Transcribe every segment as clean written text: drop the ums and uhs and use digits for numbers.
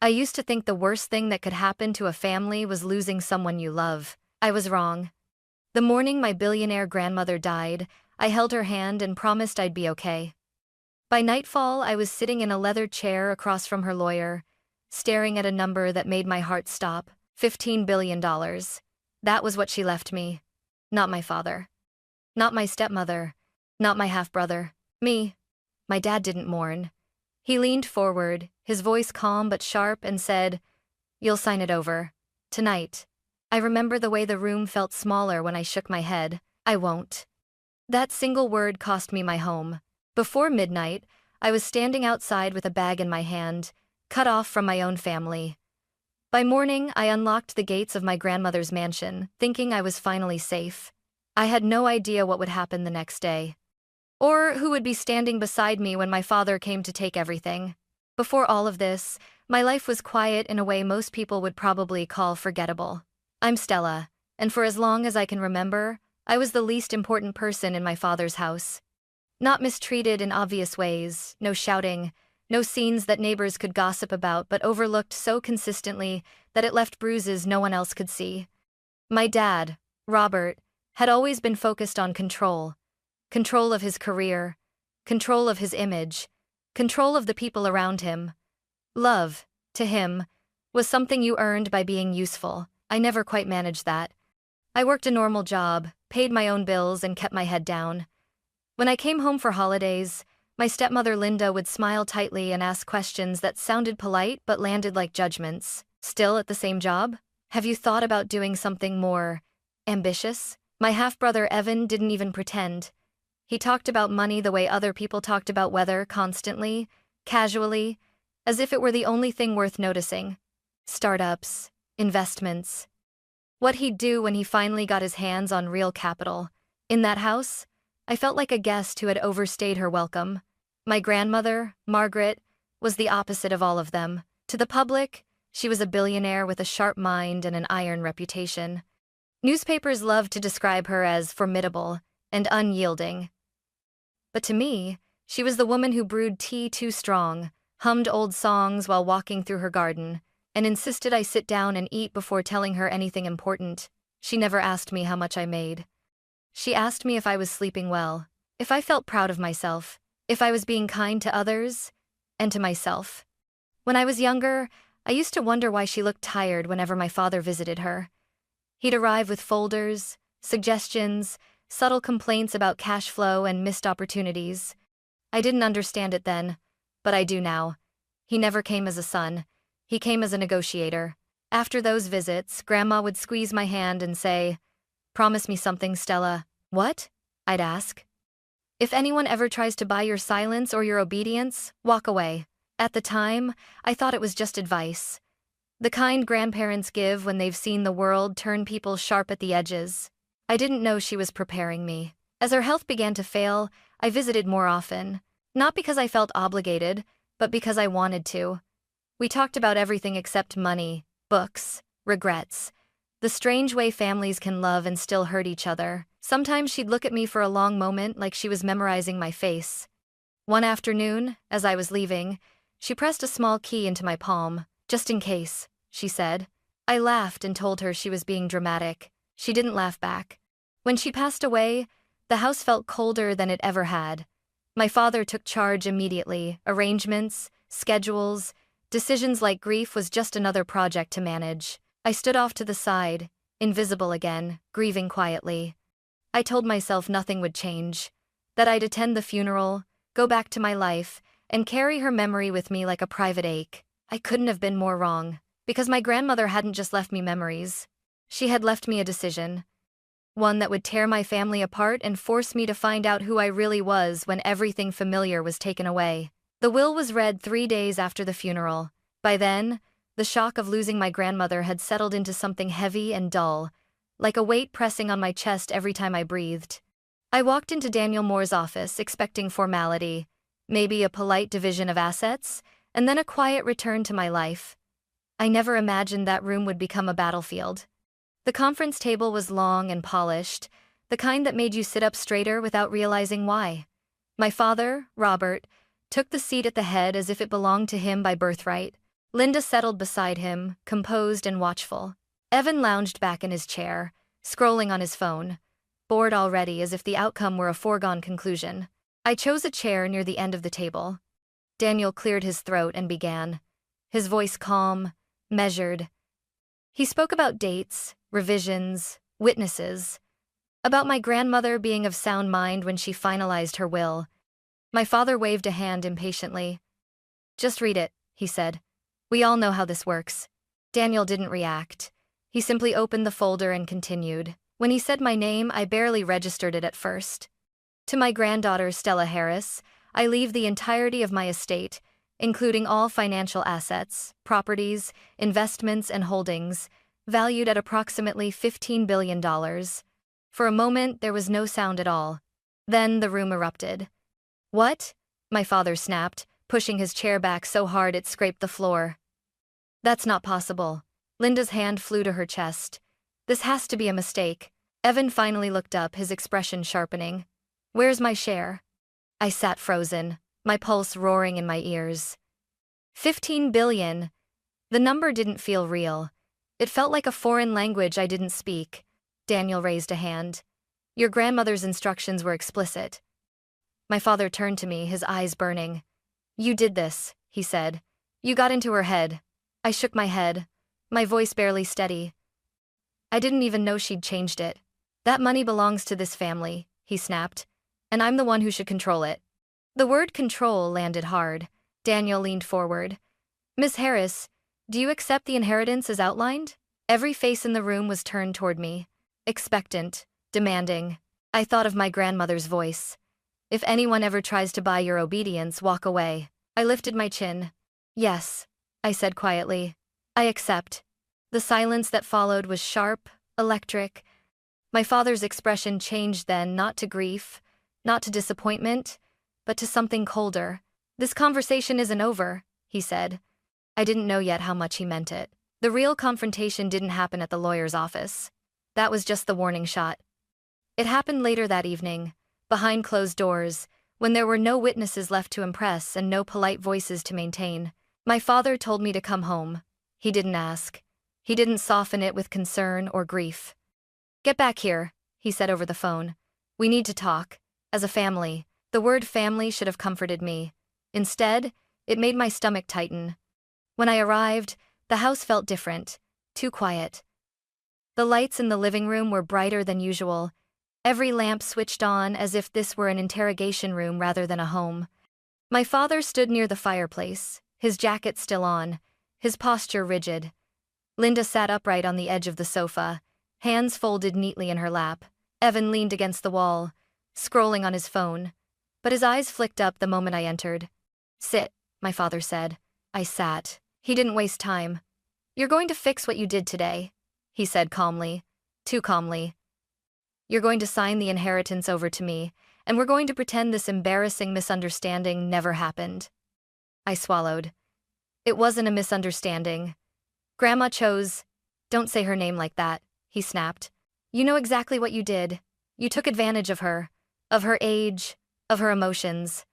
I used to think the worst thing that could happen to a family was losing someone you love. I was wrong. The morning my billionaire grandmother died, I held her hand and promised I'd be okay. By nightfall, I was sitting in a leather chair across from her lawyer, staring at a number that made my heart stop. $15 billion. That was what she left me. Not my father. Not my stepmother. Not my half-brother. Me. My dad didn't mourn. He leaned forward, his voice calm but sharp, and said, "You'll sign it over. Tonight." I remember the way the room felt smaller when I shook my head. I won't. That single word cost me my home. Before midnight, I was standing outside with a bag in my hand, cut off from my own family. By morning, I unlocked the gates of my grandmother's mansion, thinking I was finally safe. I had no idea what would happen the next day, or who would be standing beside me when my father came to take everything. Before all of this, my life was quiet in a way most people would probably call forgettable. I'm Stella, and for as long as I can remember, I was the least important person in my father's house. Not mistreated in obvious ways, no shouting, no scenes that neighbors could gossip about, but overlooked so consistently that it left bruises no one else could see. My dad, Robert, had always been focused on control. Control of his career, control of his image, control of the people around him. Love, to him, was something you earned by being useful. I never quite managed that. I worked a normal job, paid my own bills, and kept my head down. When I came home for holidays, my stepmother Linda would smile tightly and ask questions that sounded polite but landed like judgments. "Still at the same job? Have you thought about doing something more ambitious?" My half-brother Evan didn't even pretend. He talked about money the way other people talked about weather, constantly, casually, as if it were the only thing worth noticing. Startups, investments. What he'd do when he finally got his hands on real capital. In that house, I felt like a guest who had overstayed her welcome. My grandmother, Margaret, was the opposite of all of them. To the public, she was a billionaire with a sharp mind and an iron reputation. Newspapers loved to describe her as formidable and unyielding. But to me, she was the woman who brewed tea too strong, hummed old songs while walking through her garden, and insisted I sit down and eat before telling her anything important. She never asked me how much I made. She asked me if I was sleeping well, if I felt proud of myself, if I was being kind to others, and to myself. When I was younger, I used to wonder why she looked tired whenever my father visited her. He'd arrive with folders, suggestions, subtle complaints about cash flow and missed opportunities. I didn't understand it then, but I do now. He never came as a son. He came as a negotiator. After those visits, Grandma would squeeze my hand and say, "Promise me something, Stella." "What?" I'd ask. "If anyone ever tries to buy your silence or your obedience, walk away." At the time, I thought it was just advice. The kind grandparents give when they've seen the world turn people sharp at the edges. I didn't know she was preparing me. As her health began to fail, I visited more often. Not because I felt obligated, but because I wanted to. We talked about everything except money, books, regrets. The strange way families can love and still hurt each other. Sometimes she'd look at me for a long moment like she was memorizing my face. One afternoon, as I was leaving, she pressed a small key into my palm. "Just in case," she said. I laughed and told her she was being dramatic. She didn't laugh back. When she passed away, the house felt colder than it ever had. My father took charge immediately. Arrangements, schedules, decisions like grief was just another project to manage. I stood off to the side, invisible again, grieving quietly. I told myself nothing would change, that I'd attend the funeral, go back to my life, and carry her memory with me like a private ache. I couldn't have been more wrong, because my grandmother hadn't just left me memories. She had left me a decision. One that would tear my family apart and force me to find out who I really was when everything familiar was taken away. The will was read 3 days after the funeral. By then, the shock of losing my grandmother had settled into something heavy and dull, like a weight pressing on my chest every time I breathed. I walked into Daniel Moore's office expecting formality, maybe a polite division of assets, and then a quiet return to my life. I never imagined that room would become a battlefield. The conference table was long and polished, the kind that made you sit up straighter without realizing why. My father, Robert, took the seat at the head as if it belonged to him by birthright. Linda settled beside him, composed and watchful. Evan lounged back in his chair, scrolling on his phone, bored already as if the outcome were a foregone conclusion. I chose a chair near the end of the table. Daniel cleared his throat and began, his voice calm, measured. He spoke about dates, revisions, witnesses, about my grandmother being of sound mind when she finalized her will. My father waved a hand impatiently. "Just read it," he said. "We all know how this works." Daniel didn't react. He simply opened the folder and continued. When he said my name, I barely registered it at first. "To my granddaughter, Stella Harris, I leave the entirety of my estate, including all financial assets, properties, investments, and holdings, valued at approximately $15 billion. For a moment, there was no sound at all. Then the room erupted. "What?" my father snapped, pushing his chair back so hard it scraped the floor. "That's not possible." Linda's hand flew to her chest. "This has to be a mistake." Evan finally looked up, his expression sharpening. "Where's my share?" I sat frozen, my pulse roaring in my ears. 15 billion. The number didn't feel real. It felt like a foreign language I didn't speak. Daniel raised a hand. "Your grandmother's instructions were explicit." My father turned to me, his eyes burning. "You did this," he said. "You got into her head." I shook my head, my voice barely steady. "I didn't even know she'd changed it. That money belongs to this family," he snapped, "and I'm the one who should control it." The word control landed hard. Daniel leaned forward. "Miss Harris, do you accept the inheritance as outlined?" Every face in the room was turned toward me, expectant, demanding. I thought of my grandmother's voice. "If anyone ever tries to buy your obedience, walk away." I lifted my chin. "Yes," I said quietly. "I accept." The silence that followed was sharp, electric. My father's expression changed then, not to grief, not to disappointment, but to something colder. "This conversation isn't over," he said. I didn't know yet how much he meant it. The real confrontation didn't happen at the lawyer's office. That was just the warning shot. It happened later that evening, behind closed doors, when there were no witnesses left to impress and no polite voices to maintain. My father told me to come home. He didn't ask. He didn't soften it with concern or grief. "Get back here," he said over the phone. "We need to talk. As a family." The word family should have comforted me. Instead, it made my stomach tighten. When I arrived, the house felt different, too quiet. The lights in the living room were brighter than usual, every lamp switched on as if this were an interrogation room rather than a home. My father stood near the fireplace, his jacket still on, his posture rigid. Linda sat upright on the edge of the sofa, hands folded neatly in her lap. Evan leaned against the wall, scrolling on his phone, but his eyes flicked up the moment I entered. "Sit," my father said. I sat. He didn't waste time. "You're going to fix what you did today," he said calmly, too calmly. "You're going to sign the inheritance over to me, and we're going to pretend this embarrassing misunderstanding never happened." I swallowed. It wasn't a misunderstanding. "Grandma chose—" "Don't say her name like that," he snapped. "You know exactly what you did. You took advantage of her age, of her emotions."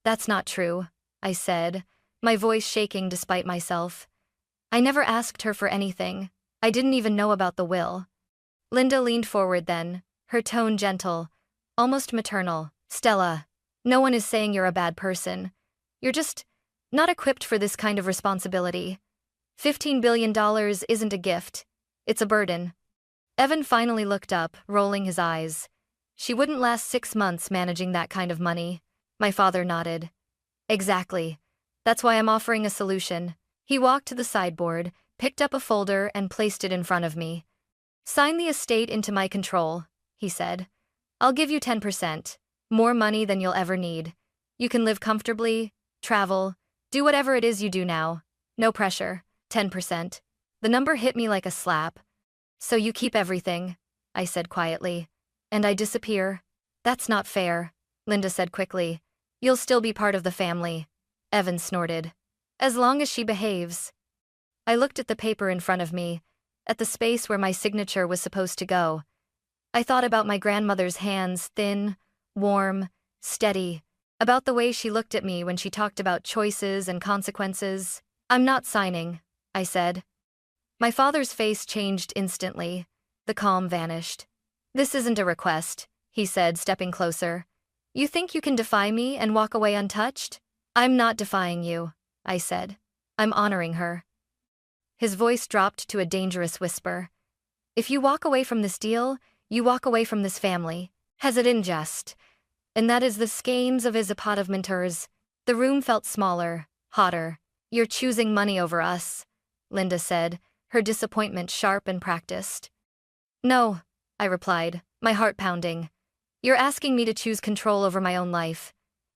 "That's not true," I said, my voice shaking despite myself. "I never asked her for anything. I didn't even know about the will." Linda leaned forward then, her tone gentle, almost maternal. "Stella, no one is saying you're a bad person. You're just not equipped for this kind of responsibility. $15 billion isn't a gift. It's a burden." Evan finally looked up, rolling his eyes. "She wouldn't last 6 months managing that kind of money." My father nodded. "Exactly. That's why I'm offering a solution." He walked to the sideboard, picked up a folder and placed it in front of me. "Sign the estate into my control," he said. "I'll give you 10%, more money than you'll ever need. You can live comfortably, travel, do whatever it is you do now. No pressure. 10%. The number hit me like a slap. "So you keep everything," I said quietly, "and I disappear?" "That's not fair," Linda said quickly. "You'll still be part of the family." Evan snorted. "As long as she behaves." I looked at the paper in front of me, at the space where my signature was supposed to go. I thought about my grandmother's hands, thin, warm, steady, about the way she looked at me when she talked about choices and consequences. I'm not signing, I said. My father's face changed instantly. The calm vanished. This isn't a request, he said, stepping closer. You think you can defy me and walk away untouched? I'm not defying you, I said. I'm honoring her. His voice dropped to a dangerous whisper. If you walk away from this deal, you walk away from this family. Hesitant jest. And that is the schemes of his appointmenters. The room felt smaller, hotter. You're choosing money over us, Linda said, her disappointment sharp and practiced. No, I replied, my heart pounding. You're asking me to choose control over my own life.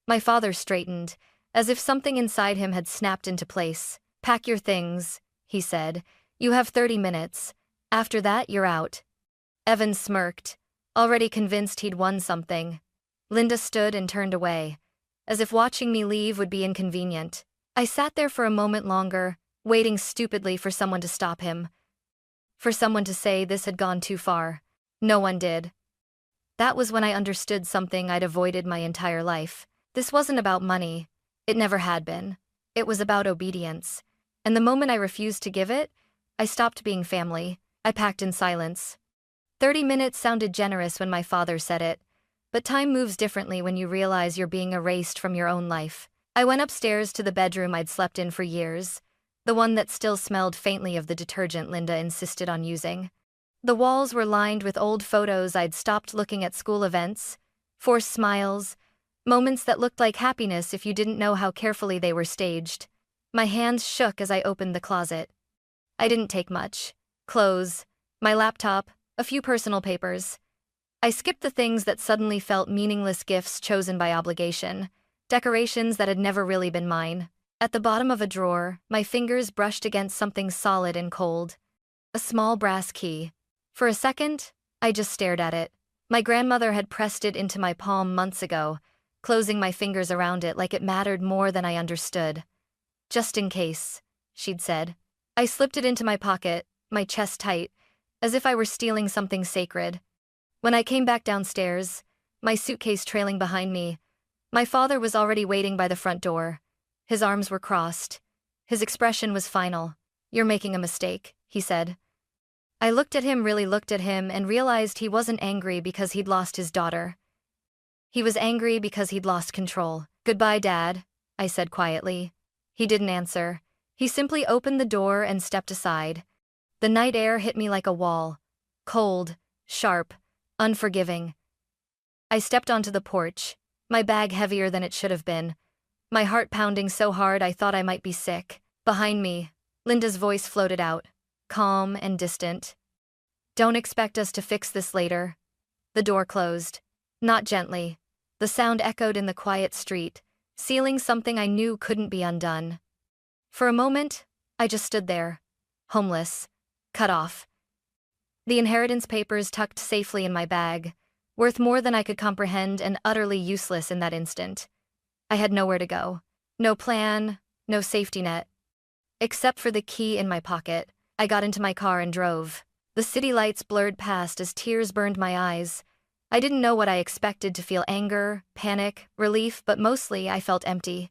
My father straightened, as if something inside him had snapped into place. Pack your things, he said. You have 30 minutes. After that, you're out. Evan smirked, already convinced he'd won something. Linda stood and turned away, as if watching me leave would be inconvenient. I sat there for a moment longer, waiting stupidly for someone to stop him. For someone to say this had gone too far. No one did. That was when I understood something I'd avoided my entire life. This wasn't about money. It never had been. It was about obedience. And the moment I refused to give it, I stopped being family. I packed in silence. 30 minutes sounded generous when my father said it, but time moves differently when you realize you're being erased from your own life. I went upstairs to the bedroom I'd slept in for years, the one that still smelled faintly of the detergent Linda insisted on using. The walls were lined with old photos I'd stopped looking at school events, forced smiles, moments that looked like happiness if you didn't know how carefully they were staged. My hands shook as I opened the closet. I didn't take much. Clothes, my laptop, a few personal papers. I skipped the things that suddenly felt meaningless gifts chosen by obligation, decorations that had never really been mine. At the bottom of a drawer, my fingers brushed against something solid and cold. A small brass key. For a second, I just stared at it. My grandmother had pressed it into my palm months ago, closing my fingers around it like it mattered more than I understood. Just in case, she'd said. I slipped it into my pocket, my chest tight, as if I were stealing something sacred. When I came back downstairs, my suitcase trailing behind me, my father was already waiting by the front door. His arms were crossed. His expression was final. You're making a mistake, he said. I looked at him, really looked at him, and realized he wasn't angry because he'd lost his daughter. He was angry because he'd lost control. Goodbye, Dad, I said quietly. He didn't answer. He simply opened the door and stepped aside. The night air hit me like a wall. Cold, sharp, unforgiving. I stepped onto the porch, my bag heavier than it should have been, my heart pounding so hard I thought I might be sick. Behind me, Linda's voice floated out, calm and distant. Don't expect us to fix this later. The door closed. Not gently. The sound echoed in the quiet street, sealing something I knew couldn't be undone. For a moment, I just stood there, homeless, cut off. The inheritance papers tucked safely in my bag, worth more than I could comprehend and utterly useless in that instant. I had nowhere to go. No plan, no safety net. Except for the key in my pocket, I got into my car and drove. The city lights blurred past as tears burned my eyes. I didn't know what I expected to feel: anger, panic, relief, but mostly I felt empty.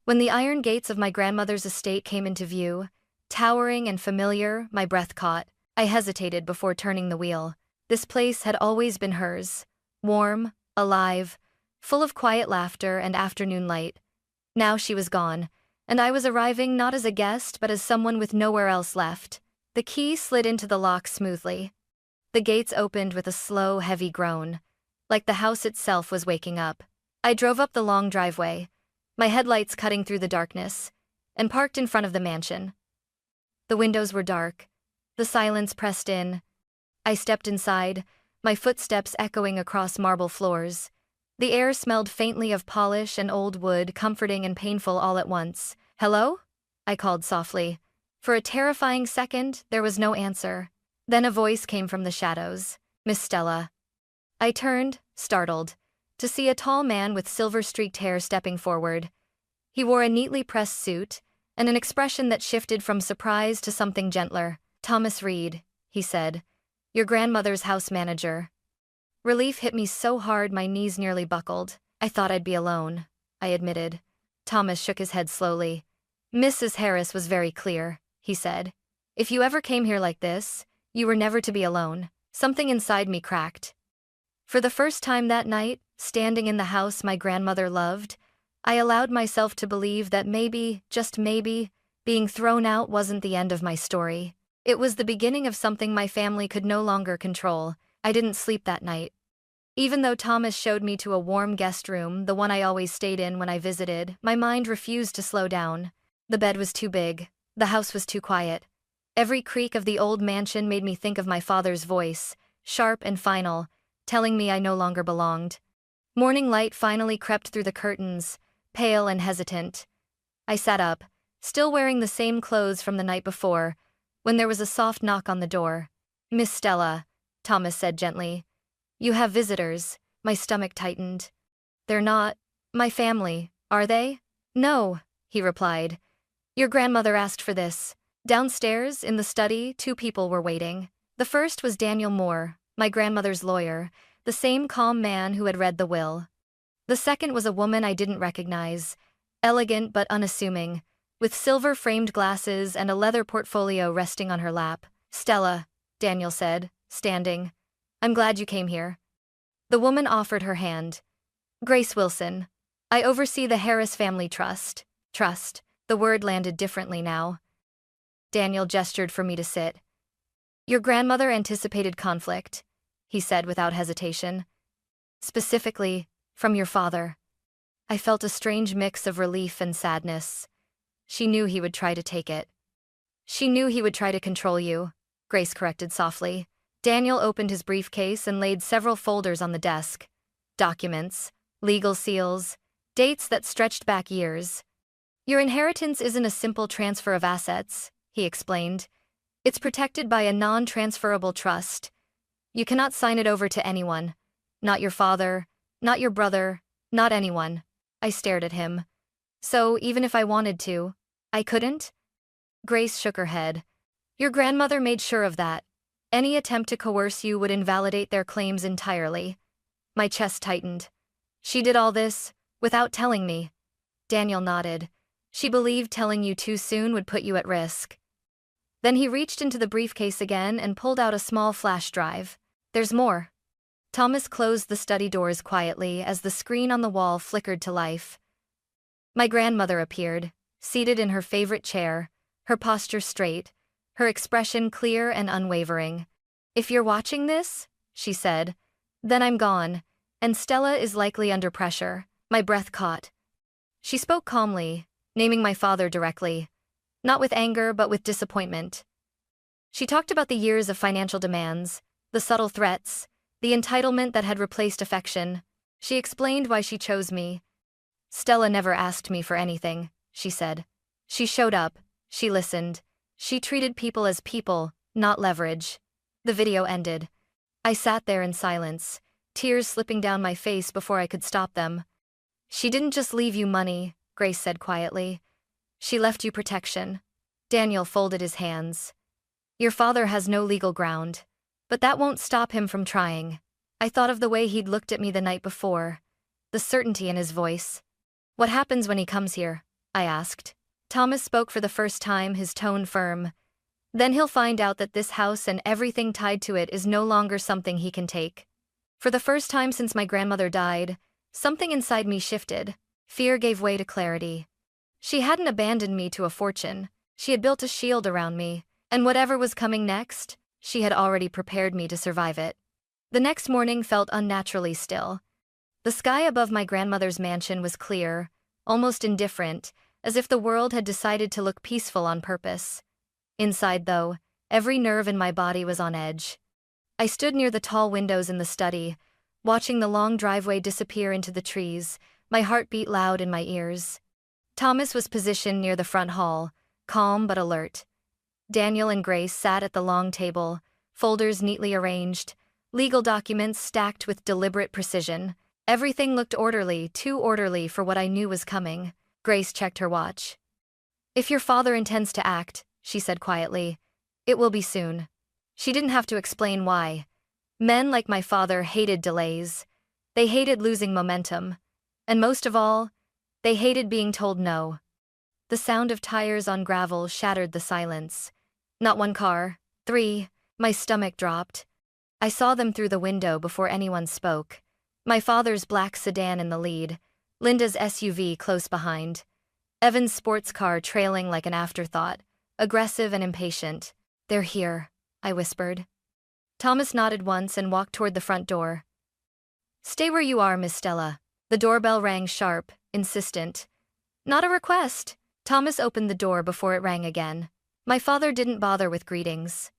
When the iron gates of my grandmother's estate came into view, towering and familiar, my breath caught. I hesitated before turning the wheel. This place had always been hers. Warm, alive, full of quiet laughter and afternoon light. Now she was gone, and I was arriving not as a guest but as someone with nowhere else left. The key slid into the lock smoothly. The gates opened with a slow, heavy groan, like the house itself was waking up. I drove up the long driveway, my headlights cutting through the darkness, and parked in front of the mansion. The windows were dark. The silence pressed in. I stepped inside, my footsteps echoing across marble floors. The air smelled faintly of polish and old wood, comforting and painful all at once. "Hello?" I called softly. For a terrifying second, there was no answer. Then a voice came from the shadows. "Miss Stella." I turned, startled, to see a tall man with silver-streaked hair stepping forward. He wore a neatly pressed suit, and an expression that shifted from surprise to something gentler. "Thomas Reed," he said. "Your grandmother's house manager." Relief hit me so hard my knees nearly buckled. "I thought I'd be alone," I admitted. Thomas shook his head slowly. Mrs. Harris was very clear, he said. If you ever came here like this, you were never to be alone. Something inside me cracked. For the first time that night, standing in the house my grandmother loved, I allowed myself to believe that maybe, just maybe, being thrown out wasn't the end of my story. It was the beginning of something my family could no longer control. I didn't sleep that night. Even though Thomas showed me to a warm guest room, the one I always stayed in when I visited, my mind refused to slow down. The bed was too big. The house was too quiet. Every creak of the old mansion made me think of my father's voice, sharp and final, telling me I no longer belonged. Morning light finally crept through the curtains, pale and hesitant. I sat up, still wearing the same clothes from the night before, when there was a soft knock on the door. "Miss Stella," Thomas said gently. "You have visitors." My stomach tightened. "They're not my family, are they?" "No," he replied. "Your grandmother asked for this." Downstairs, in the study, two people were waiting. The first was Daniel Moore, my grandmother's lawyer, the same calm man who had read the will. The second was a woman I didn't recognize, elegant but unassuming, with silver-framed glasses and a leather portfolio resting on her lap. "Stella," Daniel said, standing. "I'm glad you came here." The woman offered her hand. "Grace Wilson. I oversee the Harris Family Trust." Trust. The word landed differently now. Daniel gestured for me to sit. "Your grandmother anticipated conflict," he said without hesitation. "Specifically, from your father." I felt a strange mix of relief and sadness. She knew he would try to take it. "She knew he would try to control you," Grace corrected softly. Daniel opened his briefcase and laid several folders on the desk. Documents, legal seals, dates that stretched back years. "Your inheritance isn't a simple transfer of assets," he explained. "It's protected by a non-transferable trust. You cannot sign it over to anyone. Not your father, not your brother, not anyone." I stared at him. "So, even if I wanted to, I couldn't?" Grace shook her head. "Your grandmother made sure of that. Any attempt to coerce you would invalidate their claims entirely." My chest tightened. "She did all this, without telling me." Daniel nodded. "She believed telling you too soon would put you at risk." Then he reached into the briefcase again and pulled out a small flash drive. "There's more." Thomas closed the study doors quietly as the screen on the wall flickered to life. My grandmother appeared, seated in her favorite chair, her posture straight, her expression clear and unwavering. "If you're watching this," she said, "then I'm gone, and Stella is likely under pressure." My breath caught. She spoke calmly, naming my father directly, not with anger but with disappointment. She talked about the years of financial demands, the subtle threats, the entitlement that had replaced affection. She explained why she chose me. "Stella never asked me for anything," she said. "She showed up, she listened. She treated people as people, not leverage." The video ended. I sat there in silence, tears slipping down my face before I could stop them. "She didn't just leave you money," Grace said quietly. "She left you protection." Daniel folded his hands. "Your father has no legal ground. But that won't stop him from trying." I thought of the way he'd looked at me the night before, the certainty in his voice. "What happens when he comes here?" I asked. Thomas spoke for the first time, his tone firm. "Then he'll find out that this house and everything tied to it is no longer something he can take." For the first time since my grandmother died, something inside me shifted. Fear gave way to clarity. She hadn't abandoned me to a fortune. She had built a shield around me, and whatever was coming next, she had already prepared me to survive it. The next morning felt unnaturally still. The sky above my grandmother's mansion was clear, almost indifferent, as if the world had decided to look peaceful on purpose. Inside, though, every nerve in my body was on edge. I stood near the tall windows in the study, watching the long driveway disappear into the trees, my heart beat loud in my ears. Thomas was positioned near the front hall, calm but alert. Daniel and Grace sat at the long table, folders neatly arranged, legal documents stacked with deliberate precision. Everything looked orderly, too orderly for what I knew was coming. Grace checked her watch. "If your father intends to act," she said quietly, "it will be soon." She didn't have to explain why. Men like my father hated delays. They hated losing momentum. And most of all, they hated being told no. The sound of tires on gravel shattered the silence. Not one car, three. My stomach dropped. I saw them through the window before anyone spoke. My father's black sedan in the lead, Linda's SUV close behind, Evan's sports car trailing like an afterthought, aggressive and impatient. "They're here," I whispered. Thomas nodded once and walked toward the front door. "Stay where you are, Miss Stella." The doorbell rang sharp, insistent. "Not a request." Thomas opened the door before it rang again. My father didn't bother with greetings.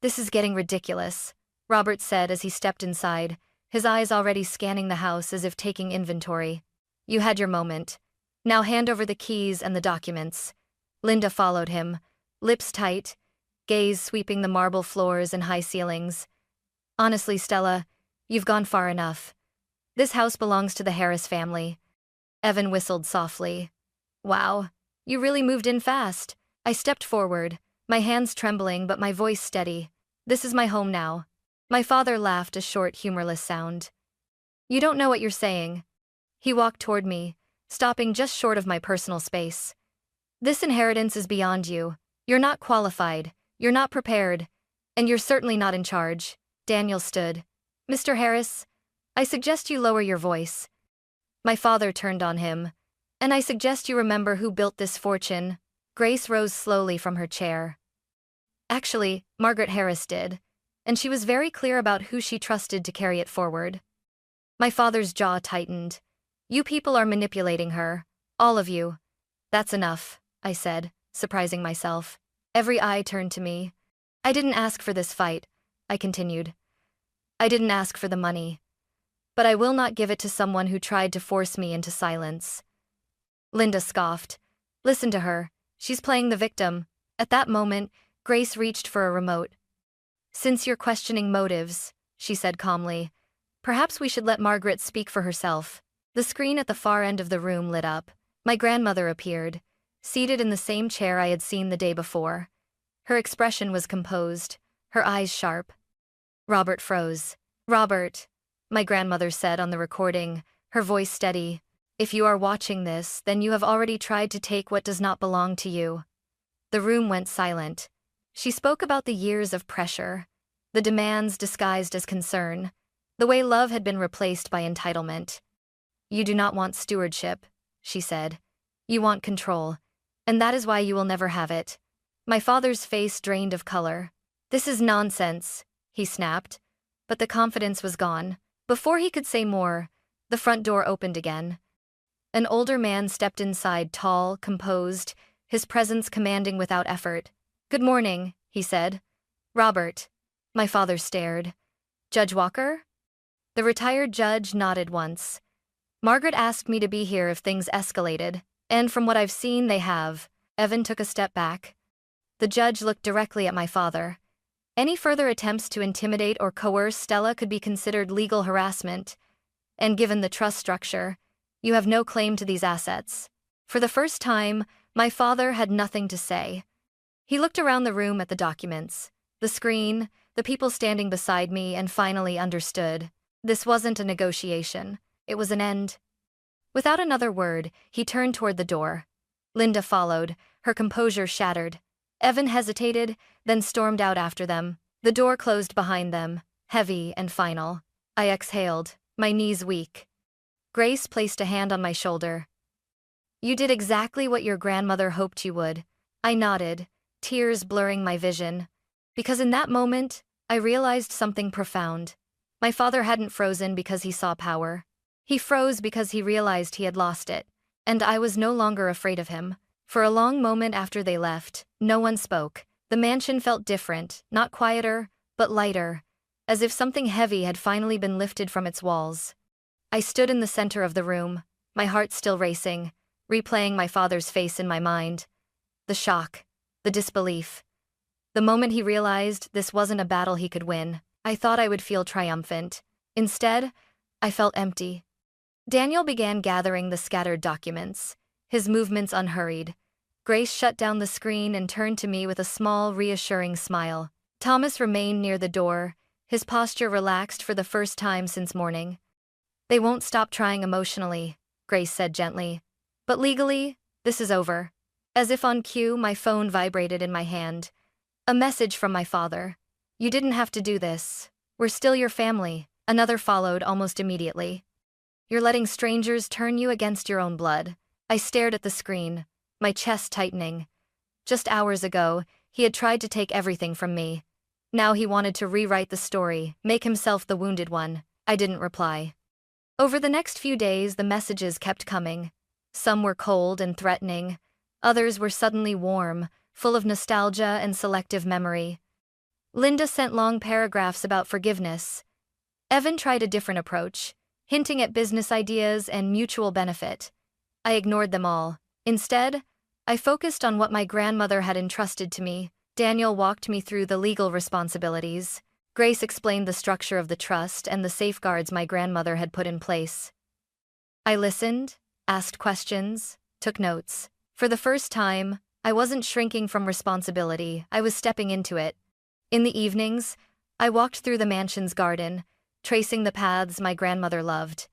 "This is getting ridiculous," Robert said as he stepped inside, his eyes already scanning the house as if taking inventory. "You had your moment. Now hand over the keys and the documents." Linda followed him, lips tight, gaze sweeping the marble floors and high ceilings. "Honestly, Stella, you've gone far enough. This house belongs to the Harris family." Evan whistled softly. "Wow, you really moved in fast." I stepped forward, my hands trembling but my voice steady. "This is my home now." My father laughed, a short, humorless sound. "You don't know what you're saying." He walked toward me, stopping just short of my personal space. "This inheritance is beyond you. You're not qualified, you're not prepared, and you're certainly not in charge." Daniel stood. "Mr. Harris, I suggest you lower your voice." My father turned on him. "And I suggest you remember who built this fortune." Grace rose slowly from her chair. "Actually, Margaret Harris did, and she was very clear about who she trusted to carry it forward." My father's jaw tightened. "You people are manipulating her. All of you." "That's enough," I said, surprising myself. Every eye turned to me. "I didn't ask for this fight," I continued. "I didn't ask for the money. But I will not give it to someone who tried to force me into silence." Linda scoffed. "Listen to her. She's playing the victim." At that moment, Grace reached for a remote. "Since you're questioning motives," she said calmly, "perhaps we should let Margaret speak for herself." The screen at the far end of the room lit up. My grandmother appeared, seated in the same chair I had seen the day before. Her expression was composed, her eyes sharp. Robert froze. "Robert," my grandmother said on the recording, her voice steady, "if you are watching this, then you have already tried to take what does not belong to you." The room went silent. She spoke about the years of pressure, the demands disguised as concern, the way love had been replaced by entitlement. "You do not want stewardship," she said. "You want control, and that is why you will never have it." My father's face drained of color. "This is nonsense," he snapped, but the confidence was gone. Before he could say more, the front door opened again. An older man stepped inside, tall, composed, his presence commanding without effort. "Good morning," he said. "Robert." My father stared. "Judge Walker?" The retired judge nodded once. "Margaret asked me to be here if things escalated, and from what I've seen, they have." Evan took a step back. The judge looked directly at my father. "Any further attempts to intimidate or coerce Stella could be considered legal harassment, and given the trust structure, you have no claim to these assets." For the first time, my father had nothing to say. He looked around the room at the documents, the screen, the people standing beside me, and finally understood. This wasn't a negotiation. It was an end. Without another word, he turned toward the door. Linda followed, her composure shattered. Evan hesitated, then stormed out after them. The door closed behind them, heavy and final. I exhaled, my knees weak. Grace placed a hand on my shoulder. "You did exactly what your grandmother hoped you would." I nodded, tears blurring my vision. Because in that moment, I realized something profound. My father hadn't frozen because he saw power. He froze because he realized he had lost it, and I was no longer afraid of him. For a long moment after they left, no one spoke. The mansion felt different, not quieter, but lighter, as if something heavy had finally been lifted from its walls. I stood in the center of the room, my heart still racing, replaying my father's face in my mind. The shock, the disbelief. The moment he realized this wasn't a battle he could win, I thought I would feel triumphant. Instead, I felt empty. Daniel began gathering the scattered documents, his movements unhurried. Grace shut down the screen and turned to me with a small, reassuring smile. Thomas remained near the door, his posture relaxed for the first time since morning. "They won't stop trying emotionally," Grace said gently. "But legally, this is over." As if on cue, my phone vibrated in my hand. A message from my father. "You didn't have to do this. We're still your family." Another followed almost immediately. "You're letting strangers turn you against your own blood." I stared at the screen, my chest tightening. Just hours ago, he had tried to take everything from me. Now he wanted to rewrite the story, make himself the wounded one. I didn't reply. Over the next few days, the messages kept coming. Some were cold and threatening. Others were suddenly warm, full of nostalgia and selective memory. Linda sent long paragraphs about forgiveness. Evan tried a different approach, hinting at business ideas and mutual benefit. I ignored them all. Instead, I focused on what my grandmother had entrusted to me. Daniel walked me through the legal responsibilities. Grace explained the structure of the trust and the safeguards my grandmother had put in place. I listened, asked questions, took notes. For the first time, I wasn't shrinking from responsibility, I was stepping into it. In the evenings, I walked through the mansion's garden, tracing the paths my grandmother loved.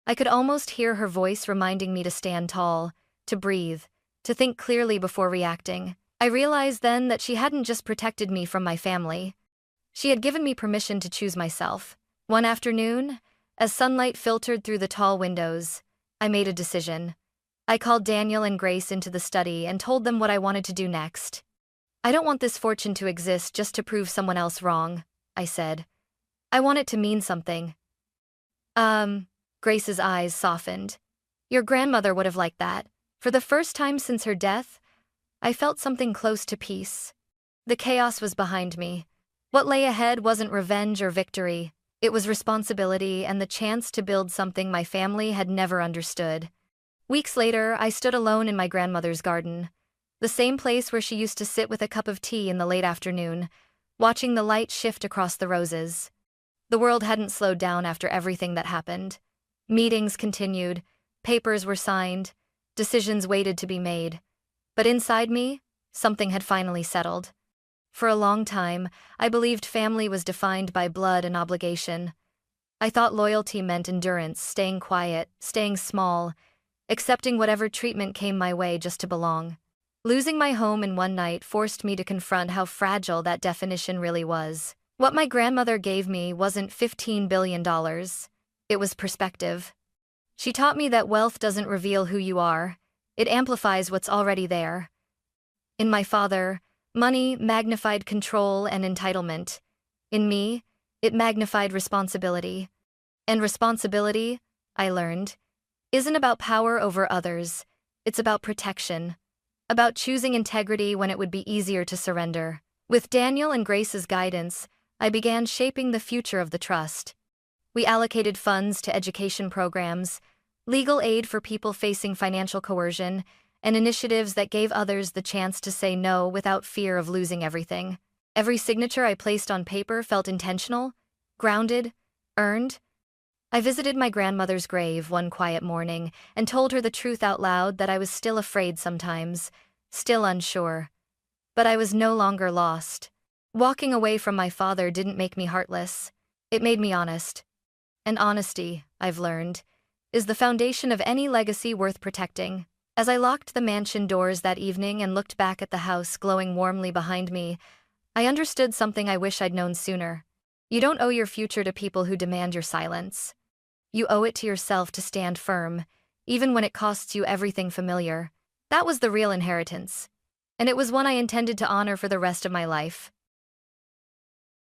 I could almost hear her voice reminding me to stand tall, to breathe, to think clearly before reacting. I realized then that she hadn't just protected me from my family. She had given me permission to choose myself. One afternoon, as sunlight filtered through the tall windows, I made a decision. I called Daniel and Grace into the study and told them what I wanted to do next. "I don't want this fortune to exist just to prove someone else wrong," I said. "I want it to mean something." Grace's eyes softened. "Your grandmother would have liked that." For the first time since her death, I felt something close to peace. The chaos was behind me. What lay ahead wasn't revenge or victory. It was responsibility and the chance to build something my family had never understood. Weeks later, I stood alone in my grandmother's garden, the same place where she used to sit with a cup of tea in the late afternoon, watching the light shift across the roses. The world hadn't slowed down after everything that happened. Meetings continued, papers were signed, decisions waited to be made. But inside me, something had finally settled. For a long time, I believed family was defined by blood and obligation. I thought loyalty meant endurance, staying quiet, staying small, accepting whatever treatment came my way just to belong. Losing my home in one night forced me to confront how fragile that definition really was. What my grandmother gave me wasn't $15 billion. It was perspective. She taught me that wealth doesn't reveal who you are. It amplifies what's already there. In my father, money magnified control and entitlement. In me, it magnified responsibility. And responsibility, I learned, isn't about power over others. It's about protection. About choosing integrity when it would be easier to surrender. With Daniel and Grace's guidance, I began shaping the future of the trust. We allocated funds to education programs, legal aid for people facing financial coercion, and initiatives that gave others the chance to say no without fear of losing everything. Every signature I placed on paper felt intentional, grounded, earned. I visited my grandmother's grave one quiet morning and told her the truth out loud, that I was still afraid sometimes, still unsure. But I was no longer lost. Walking away from my father didn't make me heartless. It made me honest. And honesty, I've learned, is the foundation of any legacy worth protecting. As I locked the mansion doors that evening and looked back at the house glowing warmly behind me, I understood something I wish I'd known sooner. You don't owe your future to people who demand your silence. You owe it to yourself to stand firm, even when it costs you everything familiar. That was the real inheritance. And it was one I intended to honor for the rest of my life.